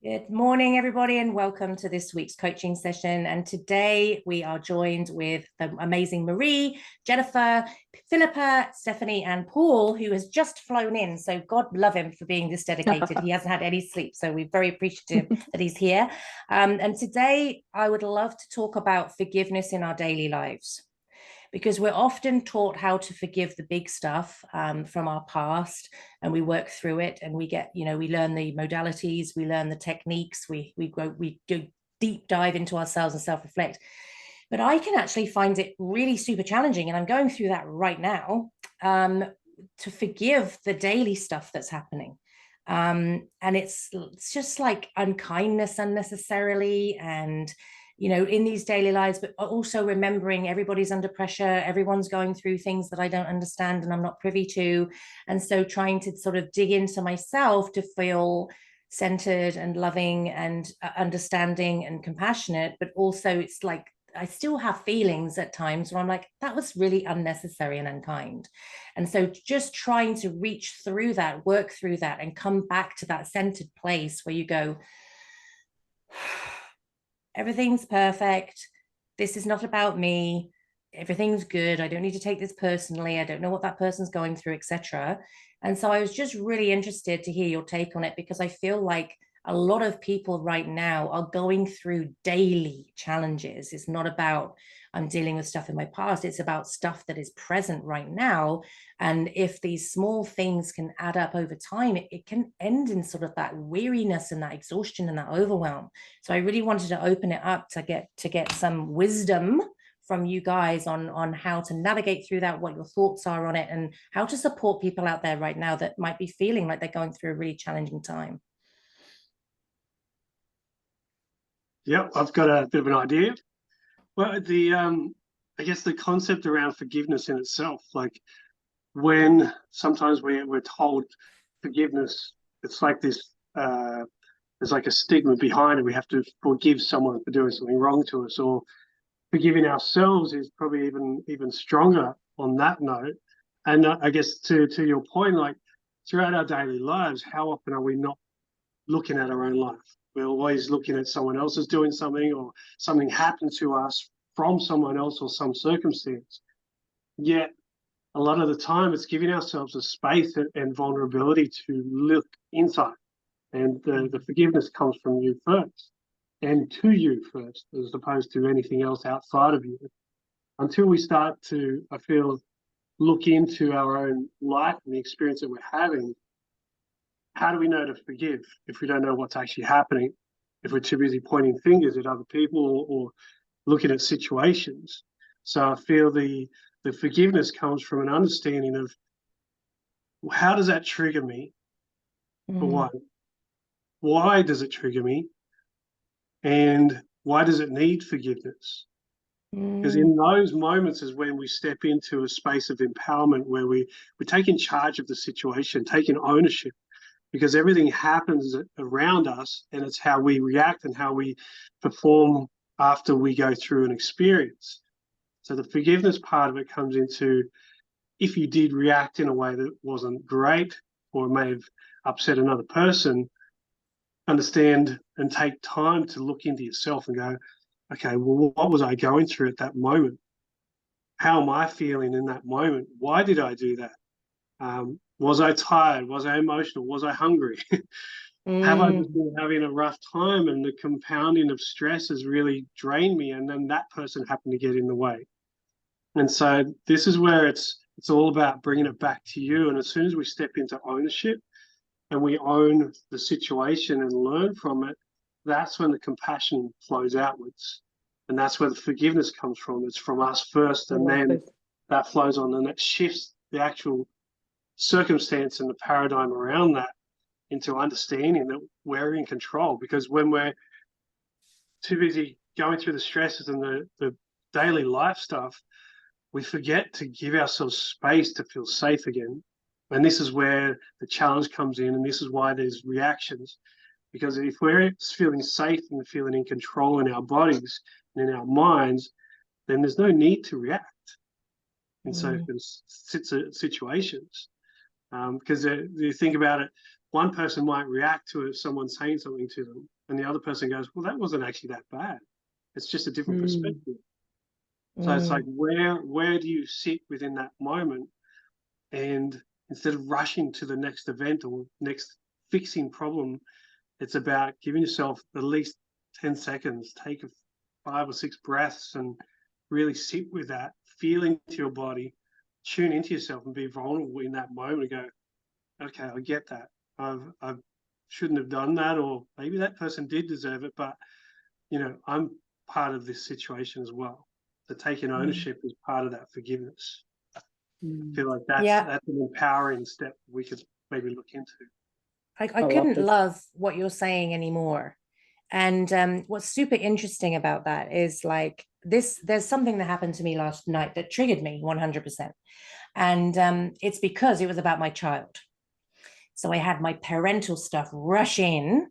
Good morning, everybody, and welcome to this week's coaching session. And today we are joined with the amazing Marie, Jennifer, Philippa, Stephanie, and Paul, who has just flown in. So God love him for being this dedicated. He hasn't had any sleep, so we're very appreciative that he's here. And today I would love to talk about forgiveness in our daily lives, because we're often taught how to forgive the big stuff from our past, and we work through it, and we get, we learn the modalities, we learn the techniques, we do deep dive into ourselves and self-reflect. But I can actually find it really super challenging, and I'm going through that right now, to forgive the daily stuff that's happening. And it's just like unkindness unnecessarily, and in these daily lives, but also remembering everybody's under pressure, everyone's going through things that I don't understand and I'm not privy to. And so trying to sort of dig into myself to feel centered and loving and understanding and compassionate. But also it's like I still have feelings at times where I'm like, that was really unnecessary and unkind. And so just trying to reach through that, work through that, and come back to that centered place where you go, everything's perfect. This is not about me. Everything's good. I don't need to take this personally. I don't know what that person's going through, etc. And so I was just really interested to hear your take on it, because I feel like a lot of people right now are going through daily challenges. It's not about I'm dealing with stuff in my past. It's about stuff that is present right now. And if these small things can add up over time, it can end in sort of that weariness and that exhaustion and that overwhelm. So I really wanted to open it up to get some wisdom from you guys on how to navigate through that, what your thoughts are on it, and how to support people out there right now that might be feeling like they're going through a really challenging time. Yep, I've got a bit of an idea. Well, I guess the concept around forgiveness in itself, like when sometimes we're told forgiveness, it's like this, there's like a stigma behind it. We have to forgive someone for doing something wrong to us, or forgiving ourselves is probably even stronger on that note. And I guess to your point, like throughout our daily lives, how often are we not looking at our own life? We're always looking at someone else's doing something, or something happened to us from someone else or some circumstance. Yet a lot of the time it's giving ourselves a space and vulnerability to look inside. And the forgiveness comes from you first, and to you first, as opposed to anything else outside of you. Until we start to, I feel, look into our own life and the experience that we're having, how do we know to forgive if we don't know what's actually happening? If we're too busy pointing fingers at other people or looking at situations. So I feel the forgiveness comes from an understanding of how does that trigger me, for one? Why does it trigger me? And why does it need forgiveness? Because in those moments is when we step into a space of empowerment where we're taking charge of the situation, taking ownership, because everything happens around us, and it's how we react and how we perform after we go through an experience. So the forgiveness part of it comes into, if you did react in a way that wasn't great or may have upset another person, understand and take time to look into yourself and go, okay, well, what was I going through at that moment? How am I feeling in that moment? Why did I do that? Was I tired? Was I emotional? Was I hungry? Have I just been having a rough time, and the compounding of stress has really drained me, and then that person happened to get in the way? And so this is where it's all about bringing it back to you. And as soon as we step into ownership and we own the situation and learn from it, that's when the compassion flows outwards. And that's where the forgiveness comes from. It's from us first, and then that flows on, and it shifts the actual circumstance and the paradigm around that into understanding that we're in control. Because when we're too busy going through the stresses and the daily life stuff, we forget to give ourselves space to feel safe again. And this is where the challenge comes in, and this is why there's reactions. Because if we're feeling safe and feeling in control in our bodies and in our minds, then there's no need to react in certain situations. Because you think about it, one person might react to it, someone saying something to them, and the other person goes, well, that wasn't actually that bad. It's just a different perspective. So it's like, where do you sit within that moment? And instead of rushing to the next event or next fixing problem, it's about giving yourself at least 10 seconds, take 5 or 6 breaths and really sit with that, feel into your body, tune into yourself and be vulnerable in that moment and go, okay, I get that. I shouldn't have done that, or maybe that person did deserve it, but, you know, I'm part of this situation as well. So taking ownership is part of that forgiveness. I feel like that's an empowering step we could maybe look into. I couldn't love what you're saying anymore. And what's super interesting about that is like there's something that happened to me last night that triggered me 100%. And it's because it was about my child. So I had my parental stuff rush in,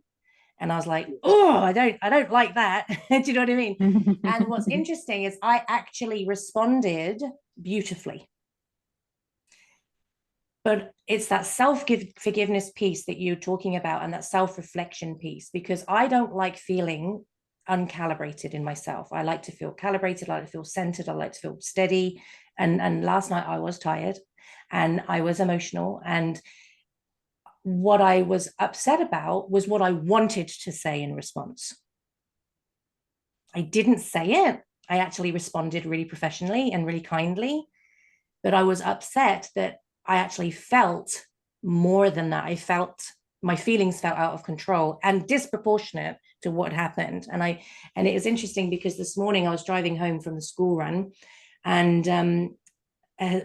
and I was like, oh, I don't like that. Do you know what I mean? And what's interesting is I actually responded beautifully. But it's that self-forgiveness piece that you're talking about, and that self-reflection piece, because I don't like feeling uncalibrated in myself. I like to feel calibrated, I like to feel centered, I like to feel steady. And last night I was tired and I was emotional. And what I was upset about was what I wanted to say in response. I didn't say it. I actually responded really professionally and really kindly, but I was upset that I actually felt more than that. I felt my feelings felt out of control and disproportionate to what happened. And it was interesting because this morning I was driving home from the school run, and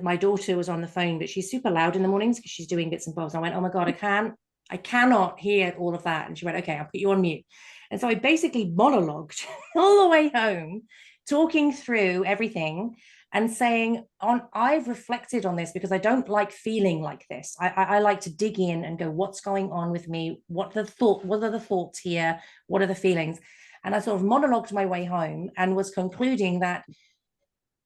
my daughter was on the phone, but she's super loud in the mornings because she's doing bits and bobs. And I went, oh my God, I cannot hear all of that. And she went, okay, I'll put you on mute. And so I basically monologued all the way home, talking through everything and saying, I've reflected on this because I don't like feeling like this. I like to dig in and go, what's going on with me? What are the thoughts here? What are the feelings? And I sort of monologued my way home and was concluding that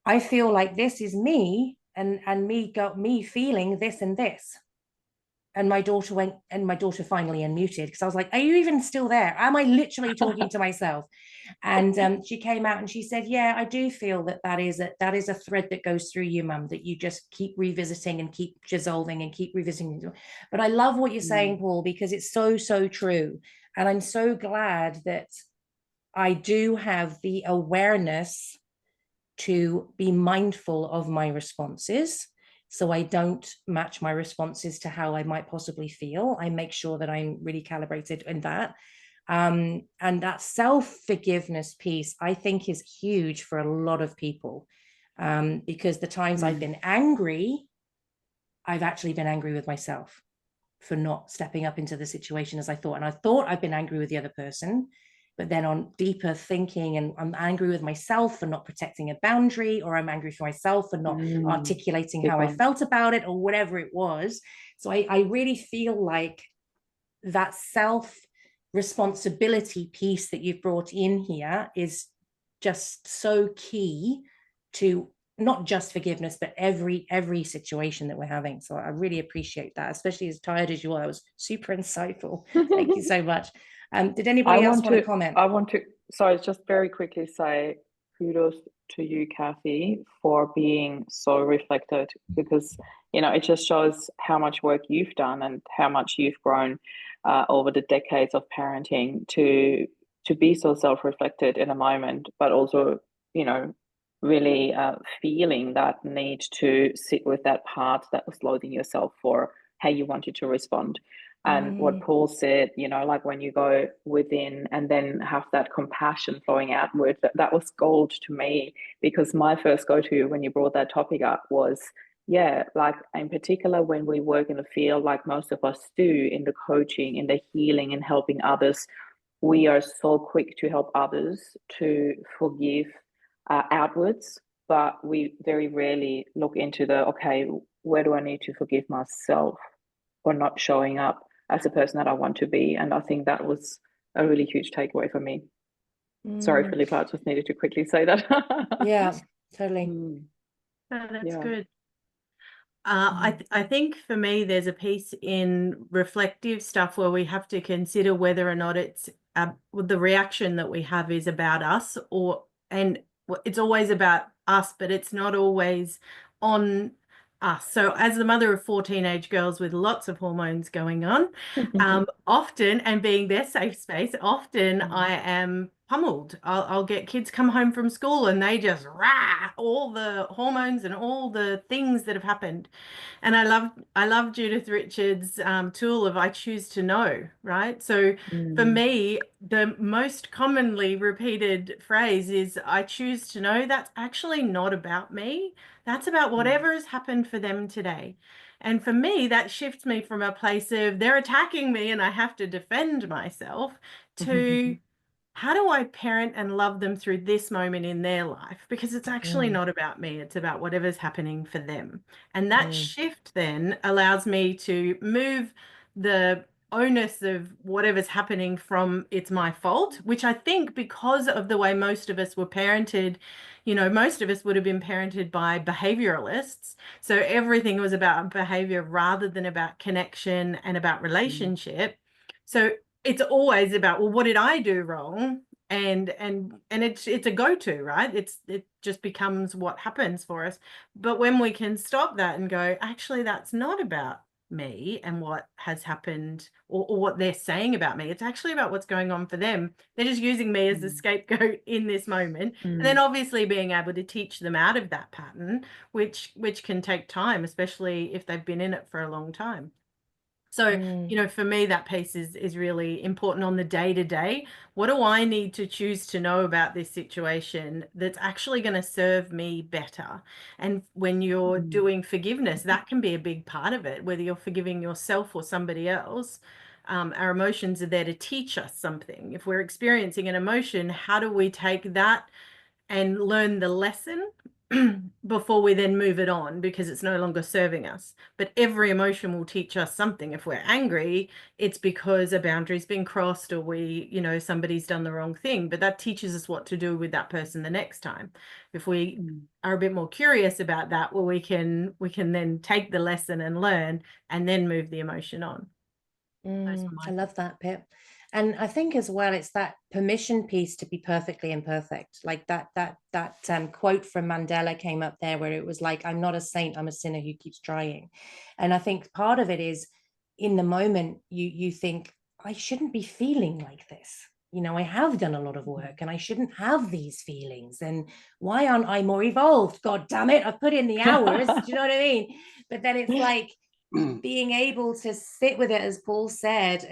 I feel like this is me, and me feeling this and this. And my daughter finally unmuted, because I was like, are you even still there? Am I literally talking to myself? And she came out and she said, yeah, I do feel that is a thread that goes through you, Mum, that you just keep revisiting and keep dissolving and keep revisiting. But I love what you're saying, Paul, because it's so, so true. And I'm so glad that I do have the awareness to be mindful of my responses, so I don't match my responses to how I might possibly feel. I make sure that I'm really calibrated in that. And that self-forgiveness piece, I think, is huge for a lot of people, because the times I've been angry, I've actually been angry with myself for not stepping up into the situation as I thought. And I thought I've been angry with the other person, but then on deeper thinking, and I'm angry with myself for not protecting a boundary, or I'm angry for myself for not articulating how I felt about it, or whatever it was. So I really feel like that self responsibility piece that you've brought in here is just so key to not just forgiveness, but every situation that we're having. So I really appreciate that, especially as tired as you are. That was super insightful. Thank you so much. Did anybody else want to comment? I want to, sorry, just very quickly say kudos to you, Cathy, for being so reflected, because, you know, it just shows how much work you've done and how much you've grown over the decades of parenting to be so self-reflected in a moment, but also, you know, really feeling that need to sit with that part that was loathing yourself for how you wanted to respond. And what Paul said, you know, like when you go within and then have that compassion flowing outward, that was gold to me, because my first go-to when you brought that topic up was, yeah, like in particular when we work in the field, like most of us do, in the coaching, in the healing and helping others, we are so quick to help others to forgive outwards, but we very rarely look into okay, where do I need to forgive myself for not showing up as a person that I want to be? And I think that was a really huge takeaway for me. Sorry, Philippa, I just needed to quickly say that. Yeah, totally. Oh, that's good. I think for me, there's a piece in reflective stuff where we have to consider whether or not it's the reaction that we have is about us, and it's always about us, but it's not always on us. So as the mother of 4 teenage girls with lots of hormones going on, often, and being their safe space, often I am pummeled. I'll get kids come home from school and they just all the hormones and all the things that have happened. And I love Judith Richards' tool of I choose to know, right? So for me, the most commonly repeated phrase is I choose to know. That's actually not about me. That's about whatever has happened for them today. And for me, that shifts me from a place of they're attacking me and I have to defend myself to how do I parent and love them through this moment in their life? Because it's actually not about me. It's about whatever's happening for them. And that shift then allows me to move the onus of whatever's happening from it's my fault, which I think because of the way most of us were parented, you know, most of us would have been parented by behavioralists. So everything was about behavior rather than about connection and about relationship. So it's always about, well, what did I do wrong? And it's a go-to, right? It just becomes what happens for us. But when we can stop that and go, actually, that's not about me and what has happened or what they're saying about me. It's actually about what's going on for them. They're just using me as the scapegoat in this moment. And then obviously being able to teach them out of that pattern, which can take time, especially if they've been in it for a long time. So, you know, for me, that piece is really important on the day-to-day. What do I need to choose to know about this situation that's actually going to serve me better? And when you're doing forgiveness, that can be a big part of it, whether you're forgiving yourself or somebody else. Our emotions are there to teach us something. If we're experiencing an emotion, how do we take that and learn the lesson before we then move it on because it's no longer serving us? But every emotion will teach us something. If we're angry, it's because a boundary's been crossed or you know, somebody's done the wrong thing, but that teaches us what to do with that person the next time. If we are a bit more curious about that, well, we can then take the lesson and learn and then move the emotion on. I love that, Pip. And I think as well, it's that permission piece to be perfectly imperfect. Like that quote from Mandela came up there where it was like, I'm not a saint, I'm a sinner who keeps trying. And I think part of it is in the moment, you think, I shouldn't be feeling like this. You know, I have done a lot of work and I shouldn't have these feelings. And why aren't I more evolved? God damn it, I've put in the hours. Do you know what I mean? But then it's like, being able to sit with it, as Paul said,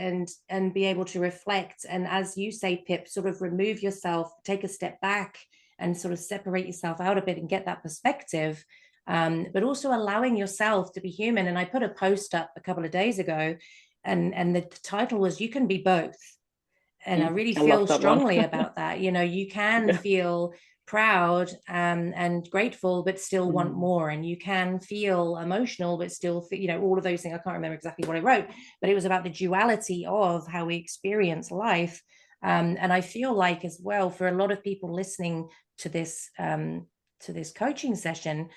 and be able to reflect, and as you say, Pip, sort of remove yourself, take a step back and sort of separate yourself out a bit and get that perspective, but also allowing yourself to be human. And I put a post up a couple of days ago and the title was You Can Be Both. And I really feel strongly about that. You know, you can feel proud and grateful, but still want more. And you can feel emotional, but still, you know, all of those things. I can't remember exactly what I wrote, but it was about the duality of how we experience life. And I feel like as well, for a lot of people listening to this coaching session,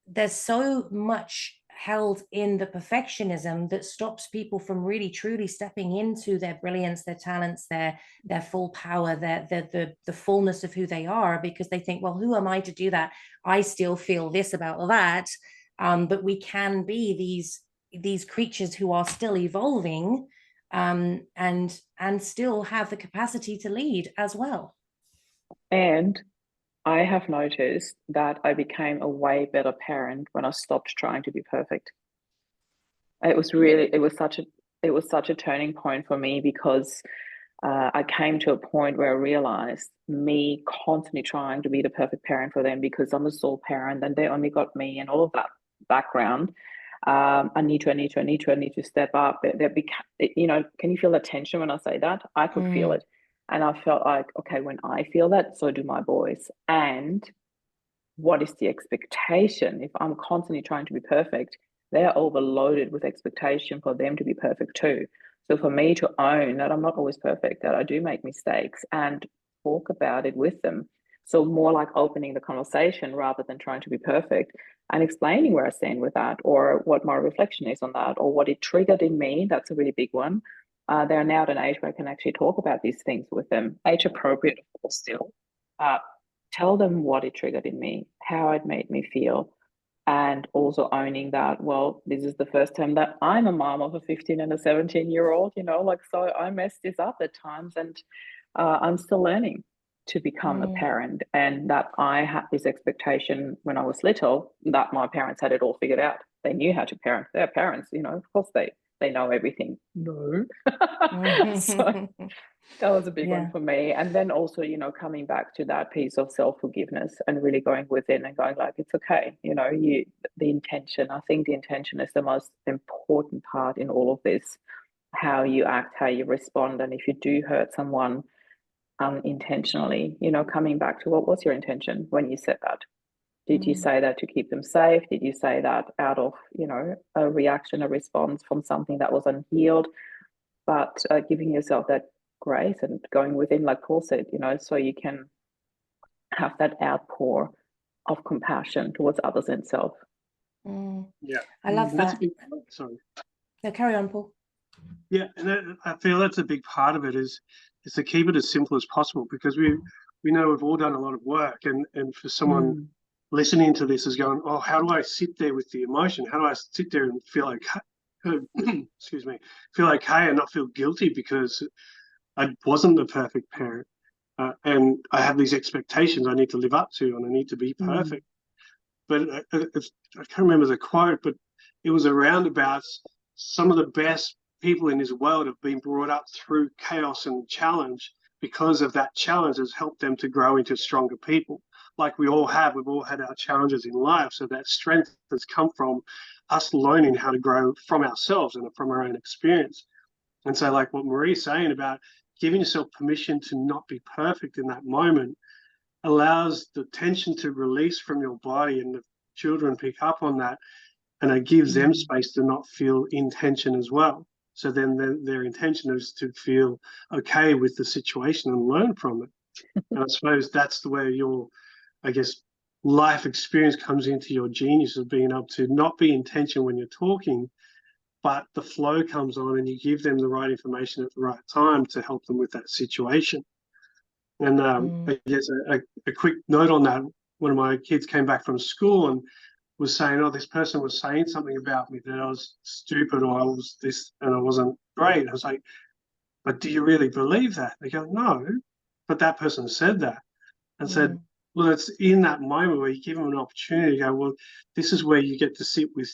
there's so much held in the perfectionism that stops people from really truly stepping into their brilliance, their talents, their full power, the fullness of who they are, because they think, well, who am I to do that? I still feel this about that. But we can be these creatures who are still evolving, and still have the capacity to lead as well. And I have noticed that I became a way better parent when I stopped trying to be perfect. It was such a turning point for me, because I came to a point where I realized me constantly trying to be the perfect parent for them because I'm a sole parent and they only got me and all of that background. I need to step up. You know, can you feel the tension when I say that? I could feel it. And I felt like, okay, when I feel that, so do my boys. And what is the expectation? If I'm constantly trying to be perfect, they're overloaded with expectation for them to be perfect too. So for me to own that I'm not always perfect, that I do make mistakes and talk about it with them. So more like opening the conversation rather than trying to be perfect, and explaining where I stand with that, or what my reflection is on that, or what it triggered in me. That's a really big one. They're now at an age where I can actually talk about these things with them, age appropriate, of course, still. Tell them what it triggered in me, how it made me feel, and also owning that, well, this is the first time that I'm a mom of a 15 and a 17-year-old, like, so I messed this up at times, and I'm still learning to become a parent, and that I had this expectation when I was little that my parents had it all figured out. They knew how to parent. They're parents, of course they know everything. No. So that was a big one for me. And then also, coming back to that piece of self-forgiveness and really going within and going like, it's okay. The intention, I think the intention is the most important part in all of this, how you act, how you respond. And if you do hurt someone unintentionally, coming back to what was your intention when you said that? Did you say that to keep them safe? Did you say that out of, a reaction, a response from something that was unhealed? But giving yourself that grace and going within, like Paul said, so you can have that outpour of compassion towards others and self. Yeah, I love that. Sorry. No, carry on, Paul. Yeah, and I feel that's a big part of it is to keep it as simple as possible, because we know we've all done a lot of work, and for someone listening to this is going, oh, how do I sit there with the emotion? How do I sit there and feel okay? Excuse me, feel okay and not feel guilty because I wasn't the perfect parent, and I have these expectations I need to live up to, and I need to be perfect. But I can't remember the quote, but it was around about some of the best people in this world have been brought up through chaos and challenge, because of that challenge has helped them to grow into stronger people. Like we've all had our challenges in life. So that strength has come from us learning how to grow from ourselves and from our own experience. And so like what Marie's saying about giving yourself permission to not be perfect in that moment allows the tension to release from your body, and the children pick up on that, and it gives them space to not feel in tension as well. So then their intention is to feel okay with the situation and learn from it. And I suppose that's the way your, life experience comes into your genius of being able to not be in tension when you're talking, but the flow comes on and you give them the right information at the right time to help them with that situation. And I guess a quick note on that, one of my kids came back from school and was saying, oh, this person was saying something about me, that I was stupid or I was this and I wasn't great. I was like, but do you really believe that? They go, no, but that person said that. And said, well, it's in that moment where you give them an opportunity to go, well, this is where you get to sit with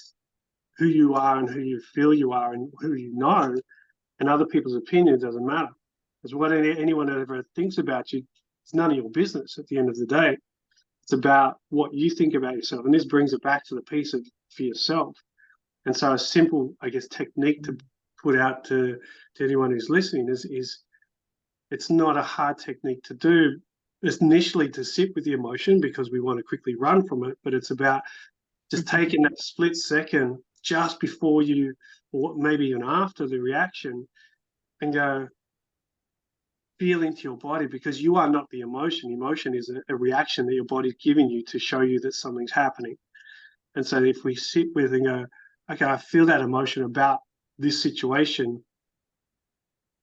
who you are and who you feel you are and who you know, and other people's opinion doesn't matter. Because what anyone ever thinks about you, it's none of your business at the end of the day. It's about what you think about yourself. And this brings it back to the piece of for yourself. And so a simple, technique to put out to anyone who's listening is it's not a hard technique to do. It's initially to sit with the emotion because we want to quickly run from it, but it's about just taking that split second just before you, or maybe even after the reaction, and go, feel into your body, because you are not the emotion. Emotion is a reaction that your body's giving you to show you that something's happening. And so if we sit with and go, okay, I feel that emotion about this situation.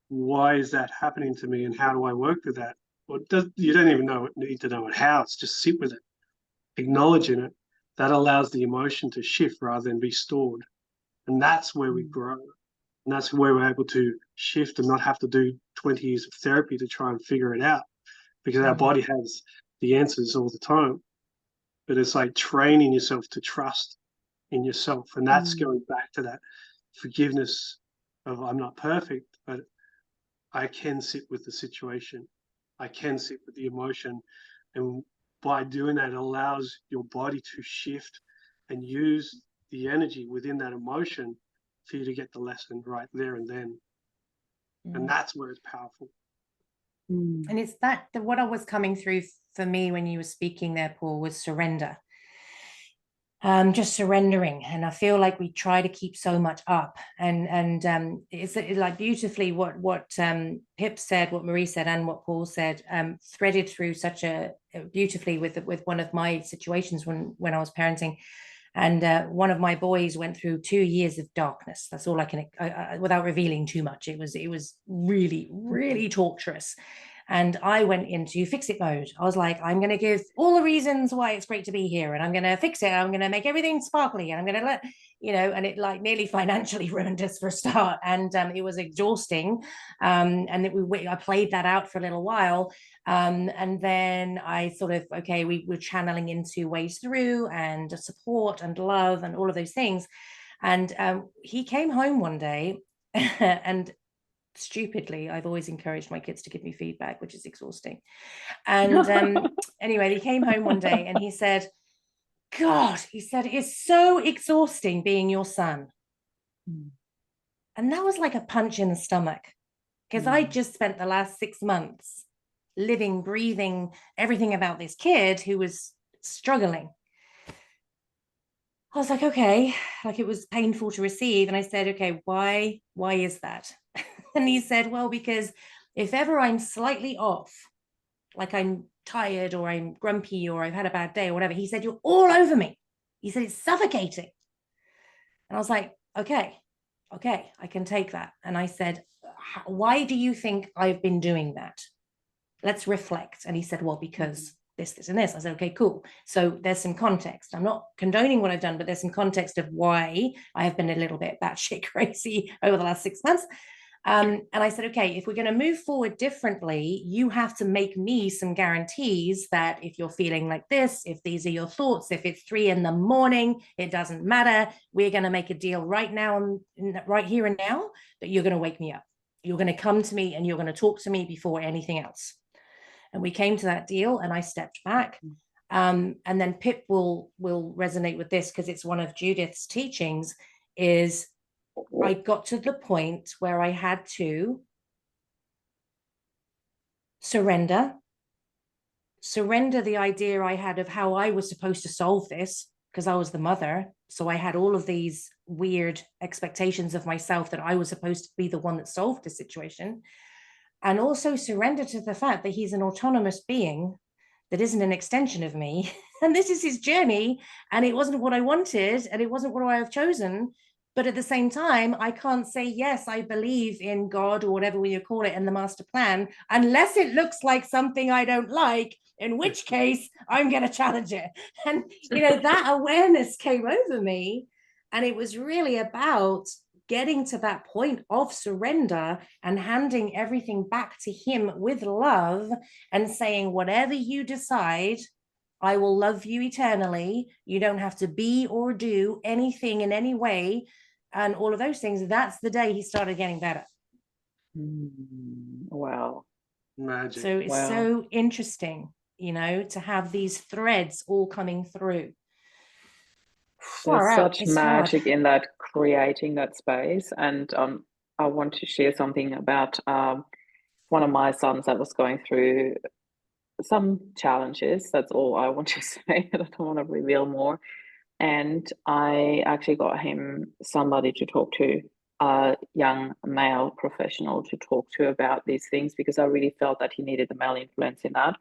Why is that happening to me, and how do I work with that? Well, you don't even need to know it how. It's just sit with it, acknowledging it. That allows the emotion to shift rather than be stored. And that's where we grow. And that's where we're able to shift and not have to do 20 years of therapy to try and figure it out, because our body has the answers all the time. But it's like training yourself to trust in yourself. And that's going back to that forgiveness of I'm not perfect, but I can sit with the situation. I can sit with the emotion. And by doing that, it allows your body to shift and use the energy within that emotion for you to get the lesson right there and then. And that's where it's powerful. And it's what I was coming through for me when you were speaking there, Paul, was surrender. just surrendering. And I feel like we try to keep so much up, and it's like beautifully what Pip said, what Marie said, and what Paul said, threaded through such a beautifully with one of my situations when I was parenting. And one of my boys went through 2 years of darkness. That's all I can, without revealing too much. It was really, really torturous. And I went into fix it mode. I was like, I'm going to give all the reasons why it's great to be here, and I'm going to fix it. I'm going to make everything sparkly, and I'm going to let, and it like nearly financially ruined us for a start. And it was exhausting. And I played that out for a little while. And then I sort of, okay, we were channeling into ways through and support and love and all of those things. And he came home one day and stupidly, I've always encouraged my kids to give me feedback, which is exhausting. And anyway, he came home one day and he said, God, he said, it's so exhausting being your son. And that was like a punch in the stomach, because I just spent the last 6 months living, breathing everything about this kid who was struggling. I was like, okay, like it was painful to receive. And I said, okay, why is that? And he said, well, because if ever I'm slightly off, like I'm tired or I'm grumpy or I've had a bad day or whatever, he said, you're all over me. He said, it's suffocating. And I was like, okay, I can take that. And I said, why do you think I've been doing that? Let's reflect. And he said, well, because this, and this. I said, okay, cool. So there's some context. I'm not condoning what I've done, but there's some context of why I have been a little bit batshit crazy over the last 6 months. And I said, okay, if we're going to move forward differently, you have to make me some guarantees that if you're feeling like this, if these are your thoughts, if it's 3 a.m, it doesn't matter. We're going to make a deal right now, right here and now, that you're going to wake me up. You're going to come to me and you're going to talk to me before anything else. And we came to that deal and I stepped back. And then Pip will resonate with this because it's one of Judith's teachings, is I got to the point where I had to surrender the idea I had of how I was supposed to solve this, because I was the mother. So I had all of these weird expectations of myself that I was supposed to be the one that solved the situation. And also surrender to the fact that he's an autonomous being that isn't an extension of me. And this is his journey. And it wasn't what I wanted. And it wasn't what I have chosen. But at the same time, I can't say, yes, I believe in God or whatever you call it, and the master plan, unless it looks like something I don't like, in which case I'm going to challenge it. And, that awareness came over me. And it was really about getting to that point of surrender and handing everything back to him with love and saying, whatever you decide, I will love you eternally. You don't have to be or do anything in any way. And all of those things. That's the day he started getting better. Wow. Magic. So it's so interesting, to have these threads all coming through. There's such magic in that, creating that space. And I want to share something about one of my sons that was going through some challenges. That's all I want to say. I don't want to reveal more. And I actually got him somebody to talk to, a young male professional to talk to about these things, because I really felt that he needed a male influence in that.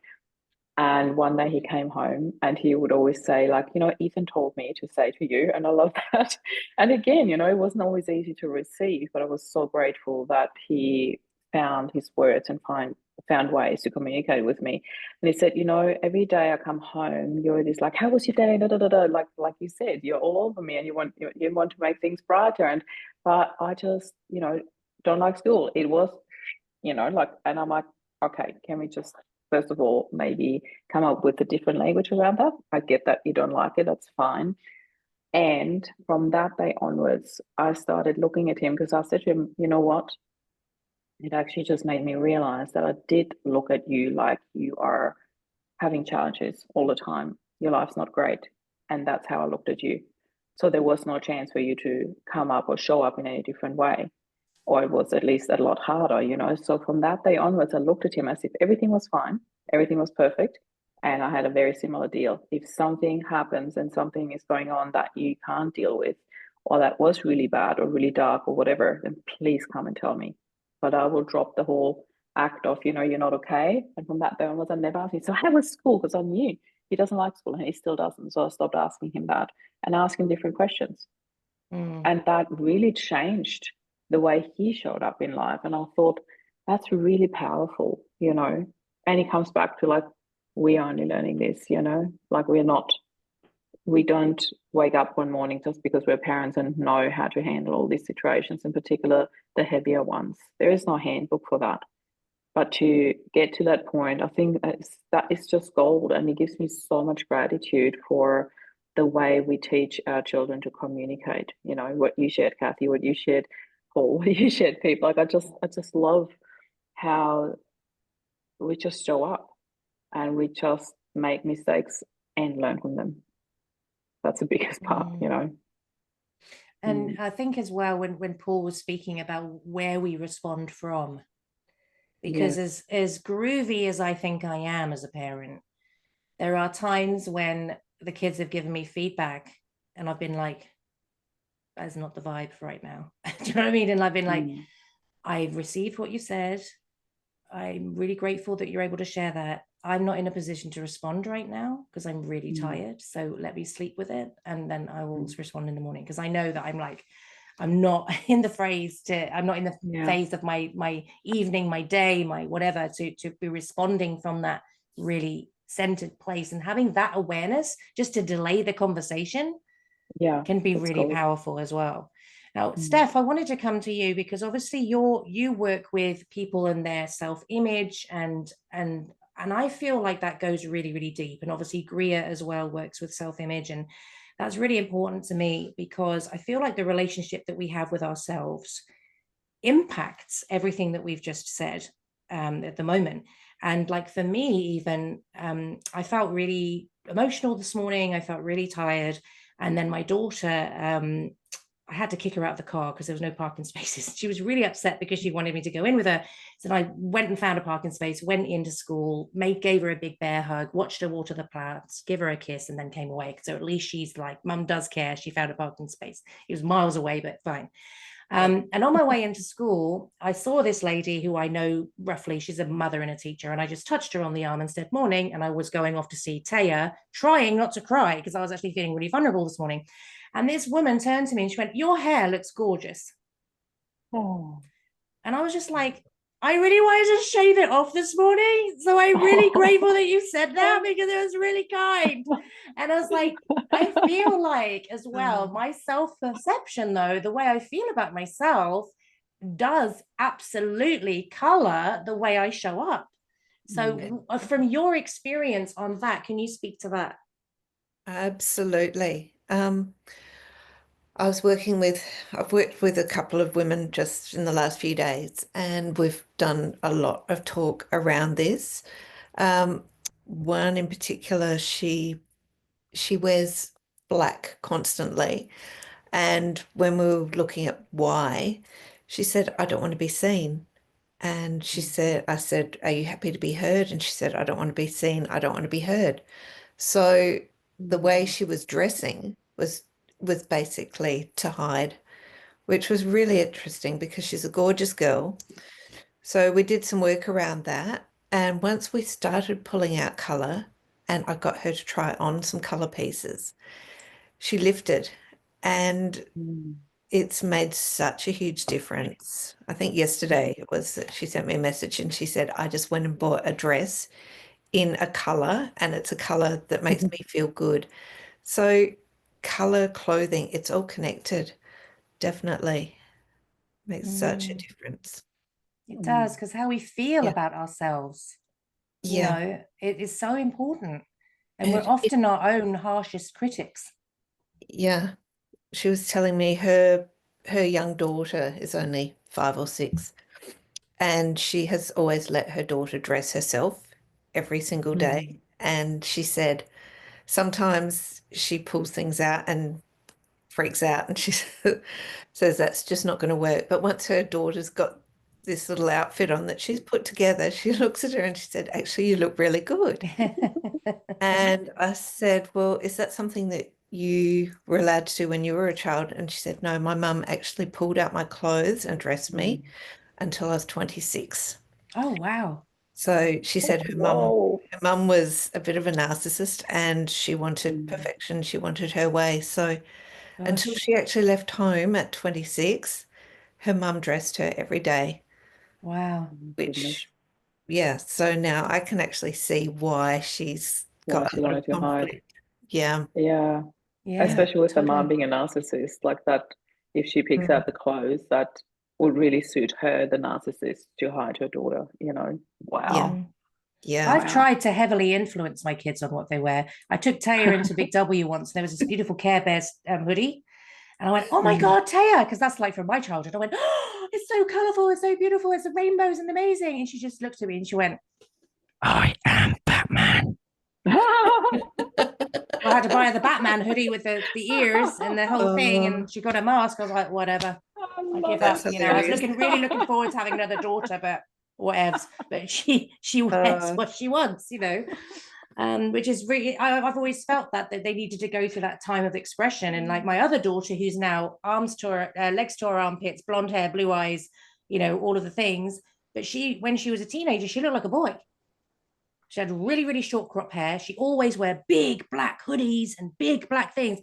And one day he came home and he would always say, like, Ethan told me to say to you, and I love that. And again, it wasn't always easy to receive, but I was so grateful that he found his words and found ways to communicate with me. And he said, every day I come home, you're this like, how was your day? Da, da, da, da. Like you said, you're all over me and you want to make things brighter. But I just, don't like school. It was, and I'm like, okay, can we just, first of all, maybe come up with a different language around that? I get that you don't like it, that's fine. And from that day onwards, I started looking at him, because I said to him, you know what? It actually just made me realize that I did look at you like you are having challenges all the time. Your life's not great. And that's how I looked at you. So there was no chance for you to come up or show up in any different way. Or it was at least a lot harder, So from that day onwards, I looked at him as if everything was fine, everything was perfect. And I had a very similar deal. If something happens and something is going on that you can't deal with, or that was really bad or really dark or whatever, then please come and tell me. But I will drop the whole act of, you know, you're not okay. And from that day onwards, I never asked him. So how was school? Because I knew he doesn't like school and he still doesn't. So I stopped asking him that and asking different questions. And that really changed the way he showed up in life. And I thought, that's really powerful, you know. And he comes back to like, we're only learning this, you know, like we don't wake up one morning just because we're parents and know how to handle all these situations, in particular the heavier ones. There is no handbook for that. But to get to that point, I think that is just gold. And it gives me so much gratitude for the way we teach our children to communicate. You know, what you shared, Cathy, what you shared, Paul, what you shared, Pete. Like I just love how we just show up and we just make mistakes and learn from them. That's the biggest part, you know. And I think as well, when Paul was speaking about where we respond from, because as groovy as I think I am as a parent, there are times when the kids have given me feedback and I've been like, that's not the vibe right now. Do you know what I mean? And I've been like, I've received what you said. I'm really grateful that you're able to share that. I'm not in a position to respond right now because I'm really tired. So let me sleep with it. And then I will respond in the morning. Because I know that I'm not in the phase of my evening, my day, my whatever, to be responding from that really centered place. And having that awareness just to delay the conversation can be really powerful as well. Now, Steph, I wanted to come to you because obviously you work with people and their self-image and I feel like that goes really, really deep. And obviously Grier as well works with self-image. And that's really important to me because I feel like the relationship that we have with ourselves impacts everything that we've just said at the moment. And like for me, even I felt really emotional this morning. I felt really tired. And then my daughter, I had to kick her out of the car because there was no parking spaces. She was really upset because she wanted me to go in with her. So I went and found a parking space, went into school, gave her a big bear hug, watched her water the plants, give her a kiss, and then came away. So at least she's like, Mum does care. She found a parking space. It was miles away, but fine. And on my way into school, I saw this lady who I know roughly, she's a mother and a teacher, and I just touched her on the arm and said, morning. And I was going off to see Taya, trying not to cry because I was actually feeling really vulnerable this morning. And this woman turned to me and she went, your hair looks gorgeous. Oh. And I was just like, I really wanted to shave it off this morning. So I'm really grateful that you said that because it was really kind. And I was like, I feel like as well, my self-perception though, the way I feel about myself does absolutely color the way I show up. So from your experience on that, can you speak to that? Absolutely. I've worked with a couple of women just in the last few days, and we've done a lot of talk around this. One in particular, she wears black constantly, and when we were looking at why, she said, I don't want to be seen. And I said, are you happy to be heard? And she said, I don't want to be seen. I don't want to be heard. So the way she was dressing was basically to hide, which was really interesting because she's a gorgeous girl. So we did some work around that. And once we started pulling out color and I got her to try on some color pieces, she lifted and it's made such a huge difference. I think yesterday it was that she sent me a message and she said, I just went and bought a dress in a color and it's a color that makes me feel good. So color, clothing, it's all connected. Definitely makes such a difference. It does, because how we feel about ourselves, you know, it is so important. And we're often our own harshest critics. Yeah. She was telling me her young daughter is only 5 or 6, and she has always let her daughter dress herself every single day. And she said sometimes she pulls things out and freaks out and she says that's just not going to work. But once her daughter's got this little outfit on that she's put together. She looks at her and she said, actually, you look really good. And I said, well, is that something that you were allowed to do when you were a child? And she said, no, my mum actually pulled out my clothes and dressed me until I was 26. Oh, wow. So she said her Whoa. mum was a bit of a narcissist and she wanted perfection. She wanted her way. So until Gosh. she actually left home at 26, her mum dressed her every day, Wow. Goodness. yeah, so now I can actually see why she's Why got she a lot wanted of to hide. conflict. Yeah. Yeah. Yeah. Especially with her mom totally. being a narcissist, like that, if she picks Mm. out the clothes that would really suit her, the narcissist, to hide her daughter, you know. Wow. Mm. Yeah. I've Wow. tried to heavily influence my kids on what they wear. I took Taya into Big W once. There was this beautiful Care Bears hoodie. And I went, oh my God, Taya, because that's like from my childhood. I went, oh, it's so colorful. It's so beautiful. It's the rainbows and amazing. And she just looked at me and she went, I am Batman. I had to buy her the Batman hoodie with the ears and the whole thing. And she got a mask. I was like, whatever. I give up. That's You know, I was hilarious. really looking forward to having another daughter, but whatevs. But she wears what she wants, you know. Which is really, I've always felt that they needed to go through that time of expression. And like my other daughter, who's now arms to her, legs to her armpits, blonde hair, blue eyes, you know, all of the things. But when she was a teenager, she looked like a boy. She had really, really short crop hair. She always wore big black hoodies and big black things.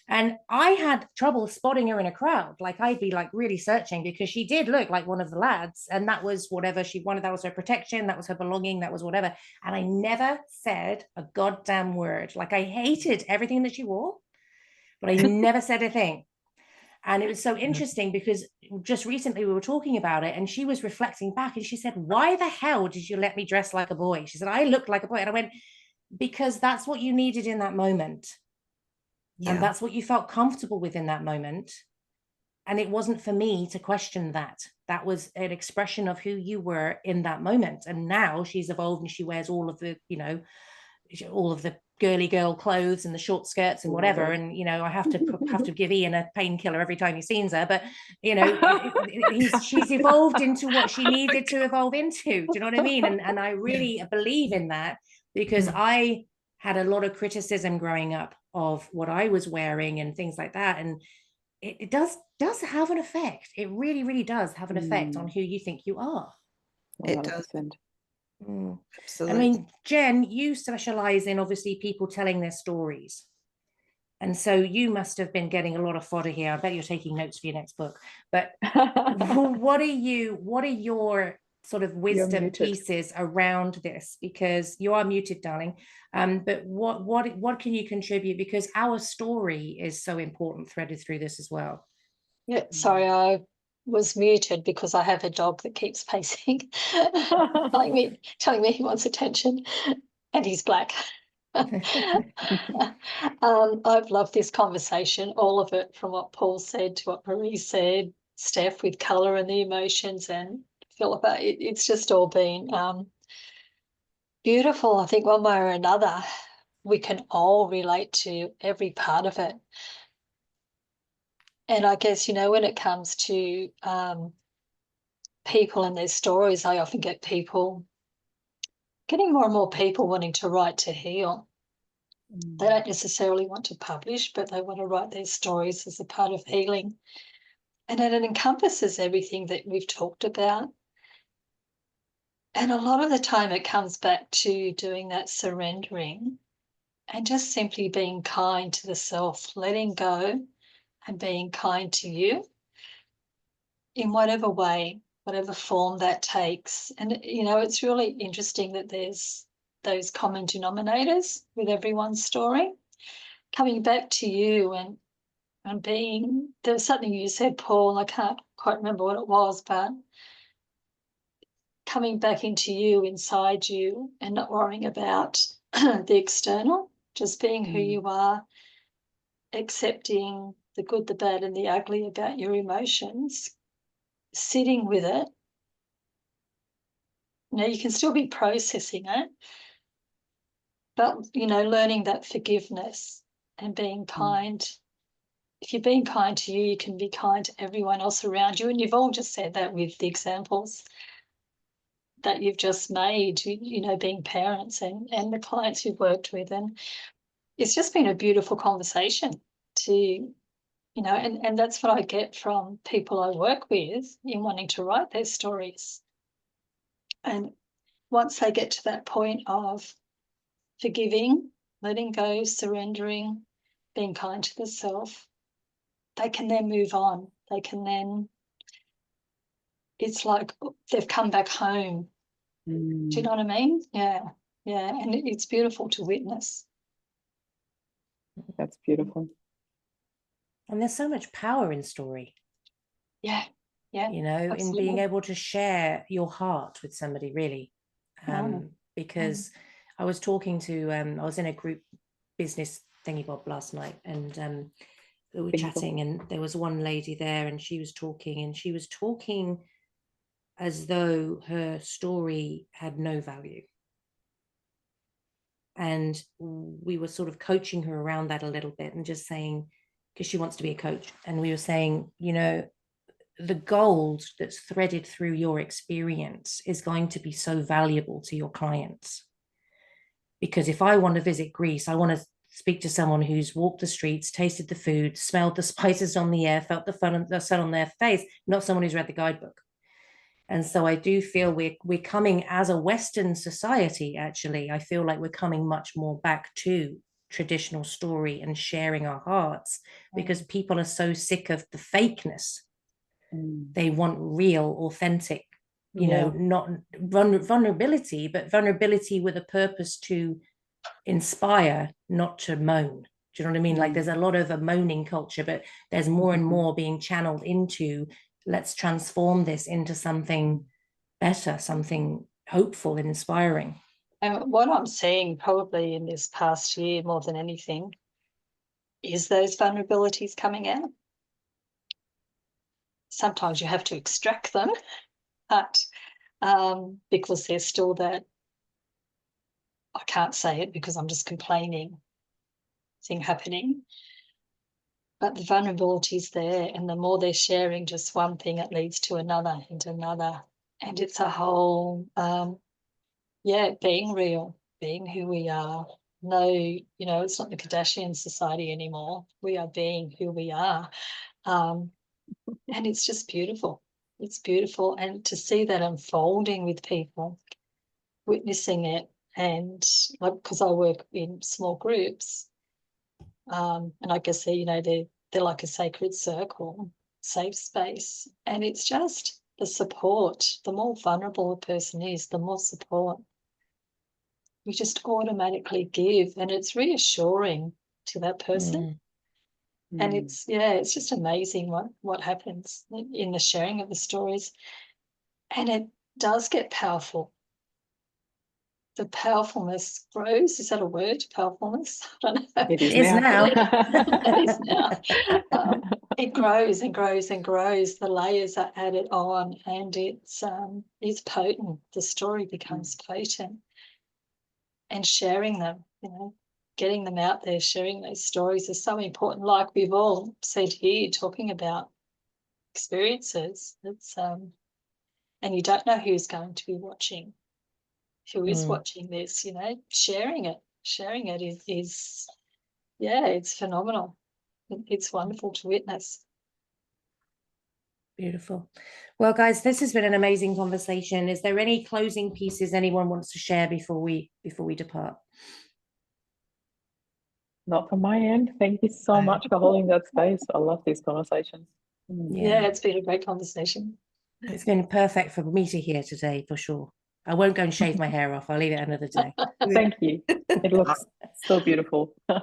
And I had trouble spotting her in a crowd. Like I'd be like really searching because she did look like one of the lads. And that was whatever she wanted. That was her protection. That was her belonging. That was whatever. And I never said a goddamn word. Like I hated everything that she wore, but I never said a thing. And it was so interesting because just recently we were talking about it and she was reflecting back and she said, why the hell did you let me dress like a boy? She said, I looked like a boy. And I went, because that's what you needed in that moment. And that's what you felt comfortable with in that moment. And it wasn't for me to question that. That was an expression of who you were in that moment. And now she's evolved and she wears all of the, you know, all of the girly girl clothes and the short skirts and whatever. And, you know, I have to give Ian a painkiller every time he sees her. But, you know, she's evolved into what she needed to evolve into. Do you know what I mean? And I really believe in that because I had a lot of criticism growing up of what I was wearing and things like that. And it does have an effect. It really, really does have an effect on who you think you are. It does. I Absolutely. mean, Jen, you specialize in obviously people telling their stories. And so you must have been getting a lot of fodder here. I bet you're taking notes for your next book. But what are your sort of wisdom pieces around this? Because you are muted, darling. But what can you contribute? Because our story is so important, threaded through this as well. Yeah, sorry, I was muted because I have a dog that keeps pacing, like me, telling me he wants attention, and he's black. I've loved this conversation, all of it, from what Paul said to what Marie said, Steph with colour and the emotions, and Philippa. It's just all been beautiful. I think one way or another, we can all relate to every part of it. And I guess, you know, when it comes to people and their stories, I often get getting more and more people wanting to write to heal. They don't necessarily want to publish, but they want to write their stories as a part of healing. And it encompasses everything that we've talked about. And a lot of the time it comes back to doing that surrendering and just simply being kind to the self, letting go and being kind to you in whatever way, whatever form that takes. And, you know, it's really interesting that there's those common denominators with everyone's story. Coming back to you and being, there was something you said, Paul, and I can't quite remember what it was, but coming back into you, inside you, and not worrying about the external, just being who you are, accepting the good, the bad, and the ugly about your emotions, sitting with it. Now, you can still be processing it, but, you know, learning that forgiveness and being kind if you're being kind to you, you can be kind to everyone else around you. And you've all just said that with the examples that you've just made, you know, being parents and the clients you've worked with. And it's just been a beautiful conversation to, you know, and that's what I get from people I work with in wanting to write their stories. And once they get to that point of forgiving, letting go, surrendering, being kind to themselves, they can then move on. They can then, it's like they've come back home. Do you know what I mean? Yeah, yeah. And it's beautiful to witness. That's beautiful. And there's so much power in story. Yeah, yeah. You know, absolutely. in being able to share your heart with somebody, really. Because I was talking to, I was in a group business thingy bob last night, and we were chatting, and there was one lady there, and she was talking as though her story had no value. And we were sort of coaching her around that a little bit, and just saying, because she wants to be a coach, and we were saying, you know, the gold that's threaded through your experience is going to be so valuable to your clients. Because if I want to visit Greece, I want to speak to someone who's walked the streets, tasted the food, smelled the spices on the air, felt the sun on their face, not someone who's read the guidebook. And so I do feel we're coming, as a Western society, actually, I feel like we're coming much more back to traditional story and sharing our hearts, because people are so sick of the fakeness. They want real, authentic, you know, not vulnerability, but vulnerability with a purpose to inspire, not to moan. Do you know what I mean? Like, there's a lot of a moaning culture, but there's more and more being channeled into, let's transform this into something better, something hopeful and inspiring. And what I'm seeing probably in this past year more than anything is those vulnerabilities coming out. Sometimes you have to extract them, but because there's still that, I can't say it because I'm just complaining thing happening. But the vulnerability is there, and the more they're sharing just one thing, it leads to another and another. And it's a whole, being real, being who we are. No, you know, it's not the Kardashian society anymore. We are being who we are. And it's just beautiful. It's beautiful. And to see that unfolding with people, witnessing it, and like, because I work in small groups, and I guess they're like a sacred circle, safe space. And it's just the support. The more vulnerable a person is, the more support we just automatically give, and it's reassuring to that person. And it's just amazing what happens in the sharing of the stories. And it does get powerful. The powerfulness grows. Is that a word? Powerfulness? I don't know. It is now. It is now. It grows and grows and grows. The layers are added on, and it's potent. The story becomes potent. And sharing them, you know, getting them out there, sharing those stories is so important. Like we've all said here, talking about experiences. It's and you don't know who's going to be watching, who is watching this. You know, sharing it is it's phenomenal. It's wonderful to witness. Beautiful. Well, guys, this has been an amazing conversation. Is there any closing pieces anyone wants to share before we depart? Not from my end. Thank you so much for holding that space. I love these conversations. Yeah, it's been a great conversation. It's been perfect for me to hear today, for sure. I won't go and shave my hair off. I'll leave it another day. Thank you. It looks so beautiful. All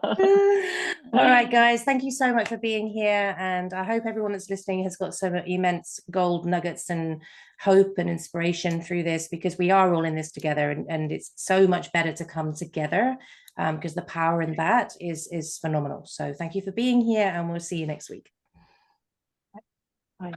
right, guys, thank you so much for being here. And I hope everyone that's listening has got some immense gold nuggets and hope and inspiration through this, because we are all in this together, and it's so much better to come together, because the power in that is phenomenal. So thank you for being here, and we'll see you next week. Bye.